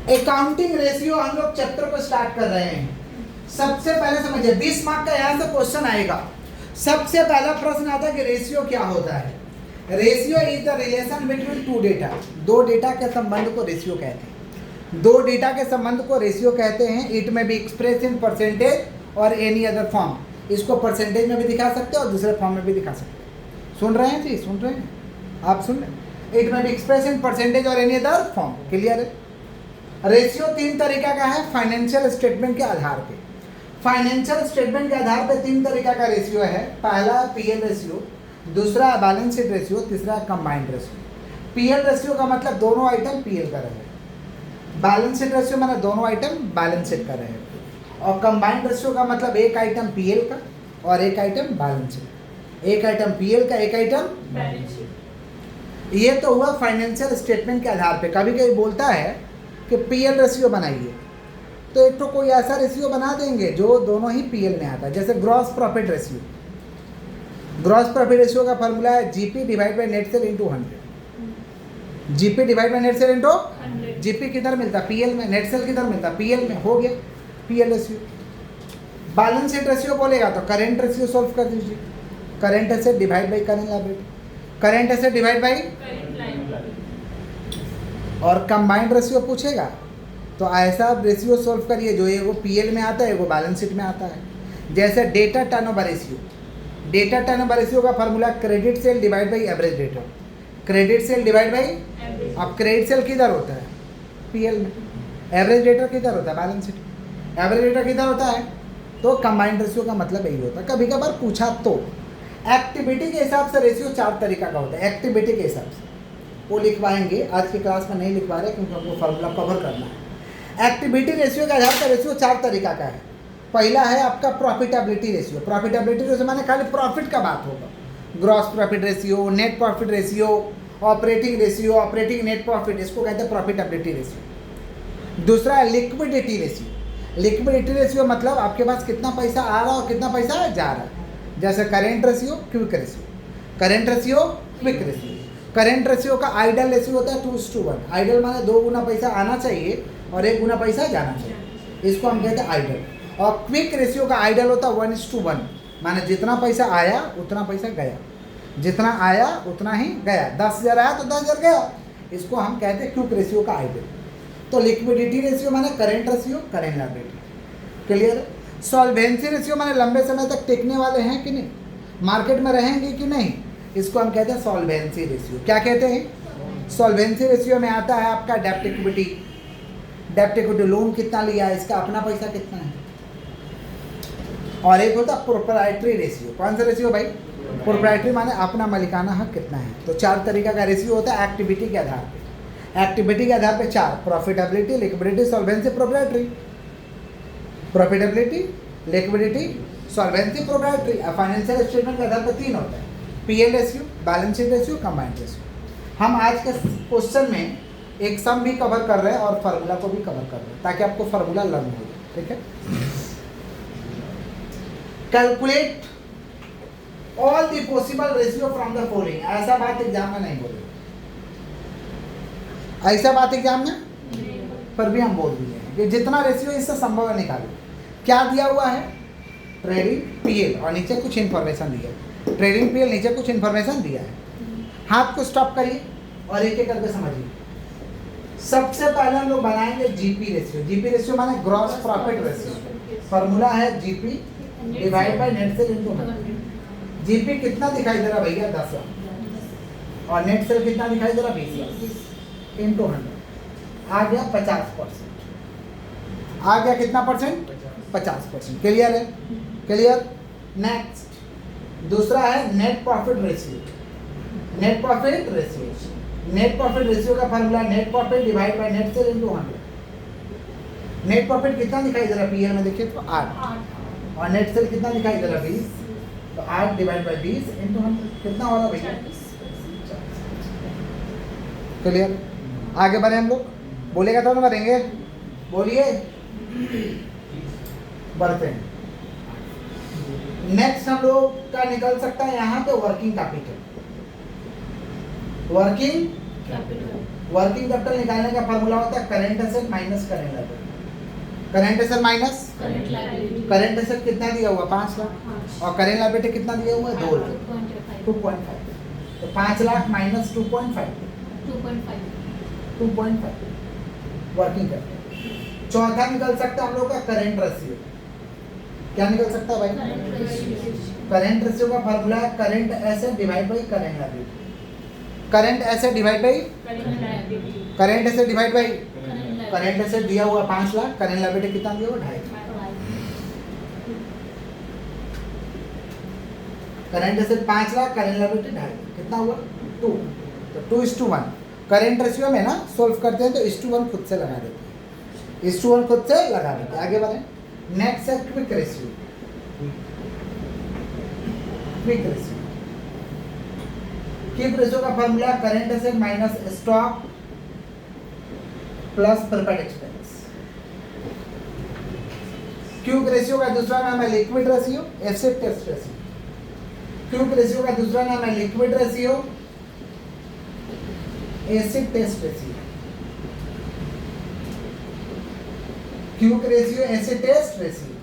Accounting ratio हम लोग chapter को स्टार्ट कर रहे हैं। सबसे पहले समझिए 20 मार्क का यहाँ से क्वेश्चन आएगा। सबसे पहला प्रश्न आता है कि रेशियो क्या होता है। Ratio is the relation between two data. दो डेटा के संबंध को रेशियो कहते हैं। दो डेटा के संबंध को रेशियो कहते हैं। इट में बी एक्सप्रेस इन परसेंटेज और एनी अदर फॉर्म। इसको परसेंटेज में भी दिखा सकते हैं और दूसरे फॉर्म में भी दिखा सकते हैं। सुन रहे हैं जी, सुन रहे हैं आप, सुन रहे हैं। इट में बी एक्सप्रेस इन परसेंटेज और एनी अदर फॉर्म। क्लियर है। रेशियो तीन तरीका का है फाइनेंशियल स्टेटमेंट के आधार पे। फाइनेंशियल स्टेटमेंट के आधार पे तीन तरीका का रेशियो है। पहला पीएल रेशियो, दूसरा बैलेंस शीट रेशियो, तीसरा कंबाइंड रेशियो। पीएल रेशियो का मतलब दोनों आइटम पीएल का रहे। बैलेंस शीट रेशियो मतलब दोनों आइटम बैलेंस शीट का रहे। और कंबाइंड रेशियो का मतलब एक आइटम पीएल का और एक आइटम बैलेंस शीट। एक आइटम पीएल का, एक आइटम बैलेंस शीट। ये तो हुआ फाइनेंशियल स्टेटमेंट के आधार पे। कभी कभी बोलता है कि पीएल रेशियो बनाइए, तो एक तो कोई ऐसा रेशियो बना देंगे जो दोनों ही पीएल में आता है। जैसे gross profit ratio. Gross profit ratio का फॉर्मूला है GP divide by net sale into 100। GP divide by net sale into 100। GP किधर मिलता है? पीएल में। नेट सेल किधर मिलता है? पीएल में। हो गया PL ratio. Balance sheet ratio बोलेगा तो करेंट रेशियो सॉल्व कर दीजिए। Current asset divide by current liability. Current asset divide by. और कंबाइंड रेशियो पूछेगा तो ऐसा रेशियो सॉल्व करिए जो एगो पीएल में आता है, एगो बैलेंस शीट में आता है। जैसे debtor turnover ratio. Debtor turnover ratio का formula credit sale divide by average debtor. Credit sale divide by. अब क्रेडिट सेल किधर होता है? पीएल में। एवरेज डेटा किधर होता है? Balance sheet. एवरेज डेटा किधर होता है? तो कंबाइंड रेशियो का मतलब यही होता है। कभी कभार पूछा तो एक्टिविटी के हिसाब से रेशियो चार तरीका का होता है। एक्टिविटी के हिसाब से वो लिखवाएंगे, आज की क्लास में नहीं लिखवा रहे क्योंकि हमको फॉर्मूला कवर करना है। एक्टिविटी रेशियो के आधार पर रेशियो चार तरीका का है। पहला है आपका प्रॉफिटेबिलिटी रेशियो। प्रॉफिटेबिलिटी रेशियो माने खाली प्रॉफिट का बात होगा। Gross profit ratio, net profit ratio, operating ratio, operating net profit, इसको कहते हैं प्रॉफिटेबिलिटी रेशियो। दूसरा है लिक्विडिटी रेशियो। लिक्विडिटी रेशियो मतलब आपके पास कितना पैसा आ रहा है और कितना पैसा जा रहा है। जैसे current ratio, quick ratio. Current ratio, quick ratio. Current ratio का आइडल रेशियो होता है 2:1। आइडल माने 2 गुना पैसा आना चाहिए और 1 गुना पैसा जाना चाहिए। इसको हम कहते हैं आइडल। और क्विक रेशियो का आइडल होता है 1:1, माने जितना पैसा आया उतना पैसा गया। जितना आया उतना ही गया। 10,000 आया तो 10,000 गया। इसको हम कहते हैं क्विक रेशियो का आइडल। तो लिक्विडिटी रेशियो माने current ratio, current liability. Clear? Solvency ratio माने लंबे समय तक टिकने वाले हैं कि नहीं, मार्केट में रहेंगे कि नहीं, इसको हम कहते हैं सॉल्वेंसी रेशियो। क्या कहते हैं? सॉल्वेंसी रेशियो में आता है आपका डेब्ट इक्विटी। डेब्ट इक्विटी, लोन कितना लिया है, इसका अपना पैसा कितना है। और एक होता है प्रोप्राइटरी रेशियो। कौन सा रेशियो भाई? प्रोप्राइटरी माने अपना मालिकाना हक कितना है। तो चार तरीका का रेशियो होता है एक्टिविटी के आधार पे। एक्टिविटी के आधार पे चार: profitability, liquidity, solvency, proprietary. Profitability, liquidity, solvency, proprietary. Financial statement के आधार पर तीन होता है: PL ratio, balance sheet ratio, combined ratio. हम आज के क्वेश्चन में एक सम भी कवर कर रहे हैं और फार्मूला को भी कवर कर रहे हैं ताकि आपको फार्मूला लर्न हो जाए। ठीक है। Calculate all the possible ratio from the following. ऐसा बात एग्जाम में नहीं बोले, ऐसा बात एग्जाम में पर भी हम बोल दिए हैं कि जितना रेशियो इससे संभव है निकालो। क्या दिया हुआ है? ट्रेडिंग पीएल और नीचे कुछ इन्फॉर्मेशन दिया है। ट्रेडिंग पीएल, नीचे कुछ इन्फॉर्मेशन दिया है। हाथ को स्टॉप करिए और एक एक करके समझिए। सबसे पहले हम लोग बनाएंगे जीपी रेशियो। जीपी रेशियो माने ग्रॉस प्रॉफिट रेशियो। फॉर्मूला है GP divide by net sale into 100। GP कितना दिखाई दे रहा भैया? 10 लाख। और नेट सेल कितना दिखाई दे रहा? 20 लाख इनटू 100। आ गया 50%। आ गया कितना परसेंट? 50%। क्लियर है? क्लियर। नेक्स्ट दूसरा है net profit ratio. Net profit ratio, net profit ratio का formula net profit divide by net sale into 100। Net profit कितना दिखाई दे रहा है? पीएल में देखिए तो 8। और नेट सेल कितना दिखाई दे रहा है? 20। तो 8 डिवाइड बाय 20 इनटू 100 कितना हो रहा है भैया? क्लियर। आगे बढ़े हम लोग। बोलेगा तो ना बढ़ेंगे, बोलिए। बढ़ते हैं। नेक्स्ट हम लोग का निकल सकता है यहाँ पे working capital. Working capital working capital निकालने का फॉर्मूला होता है current asset minus current liability. Current asset minus current asset कितना दिया हुआ 5 लाख और करंट लायबिलिटी कितना दिया हुआ है 2 लाख 2.5। तो 5 लाख माइनस 2.5 वर्किंग कैपिटल। चौथा निकल सकता है हम लोग का करंट रेशियो। क्या निकल सकता है भाई? करंट रेशियो का फॉर्मूला है current asset divide by current liability. Current asset divide by current asset divide by current asset दिया हुआ 5 लाख, करंट लायबिलिटी कितना दिया हुआ 2.5। Current asset 5 lakh, current liability 2.5, कितना हुआ 2। तो 2:1 करंट रेशियो में ना सोल्व करते हैं तो 1:1 खुद से लगा देते हैं, 1:1 खुद से लगा देते हैं। आगे बढ़े। नेक्स्ट है quick ratio. Quick ratio quick ratio का formula current asset minus stock plus prepaid expense. Quick ratio का दूसरा नाम है liquid ratio, asset test ratio. Quick ratio का दूसरा नाम है liquid ratio, acid test ratio. Quick ratio, acid test ratio.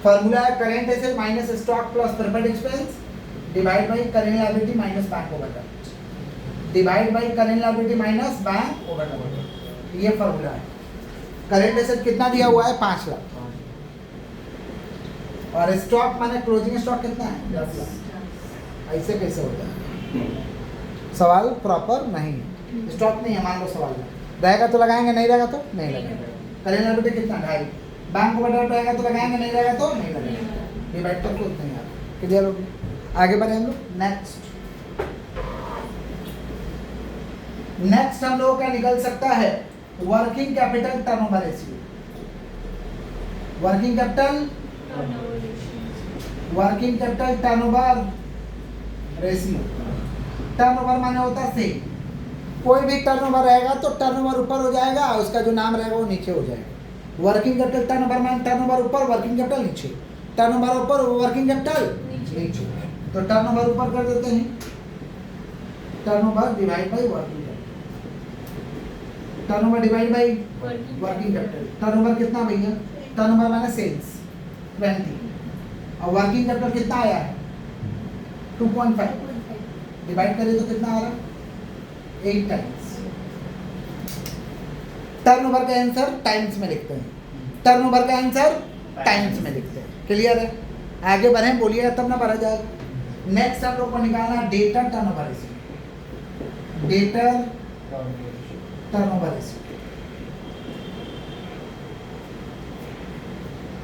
Formula है current asset minus stock plus prepaid expense divide by current liability minus bank overdraft, divide by current liability minus bank overdraft. ये formula है। Current asset कितना दिया हुआ है 5 लाख और stock माने closing stock कितना है 10 लाख। ऐसे कैसे होता है? सवाल प्रॉपर नहीं है, स्टॉक नहीं है मान लो सवाल में रहेगा तो लगाएंगे, नहीं रहेगा तो नहीं लगाएंगे। करंट लायबिलिटी कितना 2.5, बैंक ओवरड्राफ्ट रहेगा तो लगाएंगे, नहीं रहेगा तो नहीं लगाएंगे। डिवाइड करके उतना ही आता। क्लियर होगी? आगे बढ़े हम लोग। नेक्स्ट हम लोगों का निकल सकता है working capital turnover ratio. Working capital turnover ratio. Turnover माने होता है सेल। कोई भी टर्नओवर रहेगा तो टर्नओवर ऊपर हो जाएगा, उसका जो नाम रहेगा वो नीचे हो जाएगा। वर्किंग कैपिटल टर्नओवर माने टर्नओवर ऊपर, वर्किंग कैपिटल नीचे। टर्नओवर ऊपर, वर्किंग कैपिटल नीचे। तो टर्नओवर ऊपर कर देते हैं, turnover divide by working capital. Turnover divide by working capital. Turnover कितना भैया? टर्नओवर माने सेल्स 20 और वर्किंग कैपिटल कितना आया है 2.5, डिवाइड करें तो कितना आ रहा है 8 टाइम्स। टर्नओवर का आंसर टाइम्स में लिखते हैं, टर्नओवर का आंसर टाइम्स में लिखते हैं। क्लियर है? आगे बढ़े, बोलिएगा तब ना बढ़ा जाएगा। नेक्स्ट हम लोग को निकालना debtor turnover ratio. Debtor turnover ratio.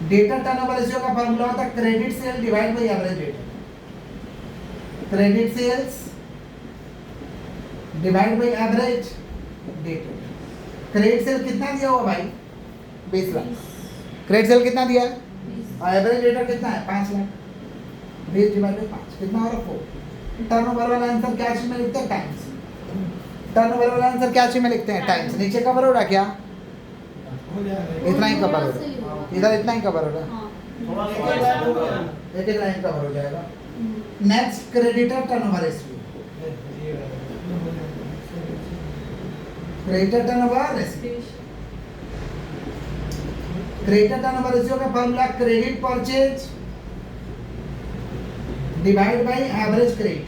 Debtor turnover ratio का फॉर्मूला होता है credit sale divide by average debtor. Credit sales divide by average debtor. Credit sale कितना दिया हुआ भाई 20 लाख। क्रेडिट सेल कितना दिया है और एवरेज डेटा कितना है 5 लाख। 20 डिवाइड बाय 5 कितना हो रहा 4। टर्नओवर वाला आंसर क्या चीज में लिखते हैं टाइम्स। टर्नओवर वाला आंसर क्या चीज में लिखते हैं टाइम्स। नीचे कवर हो रहा क्या? इतना ही कवर हो रहा, इधर इतना ही कवर हो रहा, एक एक लाइन कवर हो जाएगा। Next creditor turnover ratio. Creditor turnover ratio. Creditor turnover ratio का formula credit purchase divide by average credit.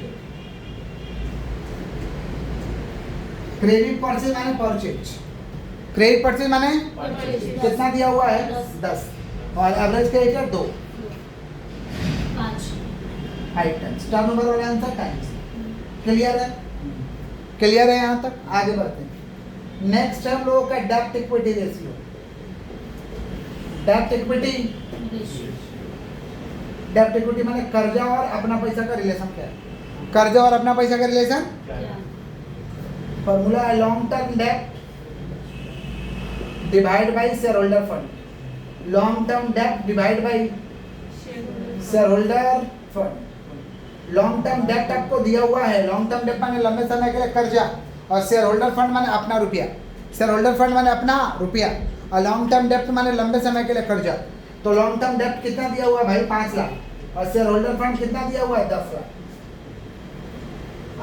Credit purchase माने परचेज, क्रेडिट परचेज माने कितना दिया हुआ है 10 और एवरेज क्रेडिटर 2 5 टाइम्स। टर्नओवर वाला आंसर टाइम्स। क्लियर है? क्लियर है यहाँ तक? आगे बढ़ते हैं। नेक्स्ट है हम लोगों का डेब्ट इक्विटी रेशियो। डेब्ट इक्विटी, डेब्ट इक्विटी माने कर्जा और अपना पैसा का रिलेशन क्या है? कर्जा और अपना पैसा का रिलेशन फॉर्मूला है लॉन्ग टर्म डेब्ट divide by share holder fund. Long term डेब्ट divide by share holder fund. Long term डेब्ट आपको दिया हुआ है। लॉन्ग टर्म डेब्ट माने लंबे समय के लिए कर्जा और शेयर होल्डर फंड माने अपना रुपया। शेयर होल्डर फंड माने अपना रुपया और लॉन्ग टर्म डेब्ट माने लंबे समय के लिए कर्जा। तो लॉन्ग टर्म डेब्ट कितना दिया हुआ है भाई 5 लाख और शेयर होल्डर फंड कितना दिया हुआ है 10 लाख।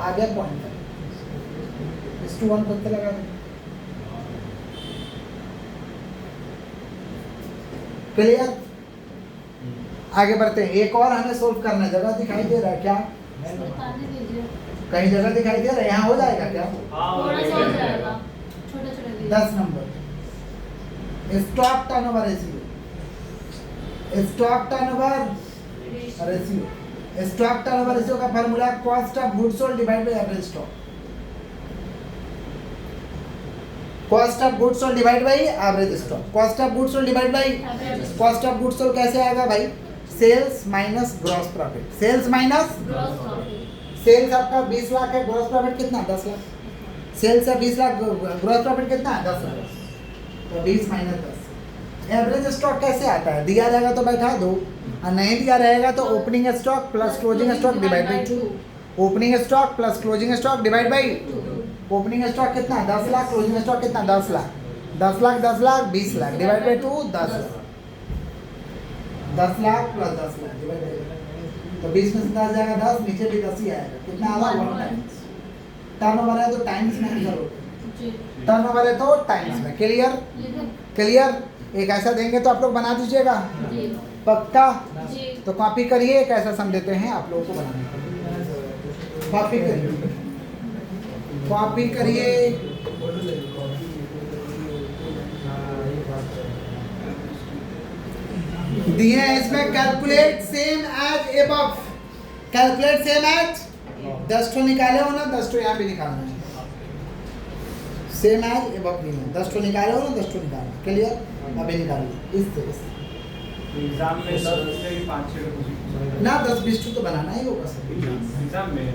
आगे पॉइंट x21 खुद से लगा दें। क्लियर? आगे बढ़ते हैं, एक और हमें सोल्व करना है। जगह दिखाई दे रहा है क्या? कहीं जगह दिखाई दे रहा है? यहाँ हो जाएगा क्या? थोड़ा सा हो जाएगा, छोटे-छोटे 10 number stock turnover ratio. Stock turnover ratio, stock turnover ratio का formula cost of goods sold divide by average stock. Cost of goods sold divide by average stock. Cost of goods sold divide by cost of goods sold कैसे आएगा भाई? Sales minus gross profit. Sales minus gross profit. Sales आपका 20 लाख है, gross profit कितना? 10 lakh. Sales है 20 lakh, gross profit कितना है? 10 लाख। तो 20 माइनस 10। एवरेज स्टॉक कैसे आता है? दिया रहेगा तो बैठा दो, और नहीं दिया रहेगा तो opening stock plus closing stock divide by 2। Opening stock plus closing stock divide by 2। Opening stock कितना? 10 लाख। क्लोजिंग स्टॉक कितना? 10 lakh. 10 lakh 10 lakh 20 lakh divide by 2 10 lakh. 10 lakh plus 10 lakh divide by 2। तो 20 में से 10 जाएगा 10, नीचे भी 10 ही आएगा। कितना आएगा? 1 टाइम्स। टर्नओवर है तो टाइम्स में आंसर होगा। टर्नओवर है तो टाइम्स में। क्लियर? क्लियर? एक ऐसा देंगे तो आप लोग बना दीजिएगा पक्का? तो कॉपी करिए, एक ऐसा सम देते हैं आप लोगों को बनाने का। कॉपी करिए, कॉपी करिए। दिए हैं इसमें calculate same as above. Calculate same as 10 ठो निकाले हो ना, 10 ठो यहाँ भी निकालना है। सेम एज एबव नहीं है, 10 ठो निकाले हो ना, 10 ठो निकालना। क्लियर? अभी निकालिए इस तरह से। एग्जाम में 10 से 5-6 ना 10-20 ठो तो बनाना ही होगा सर एग्जाम में।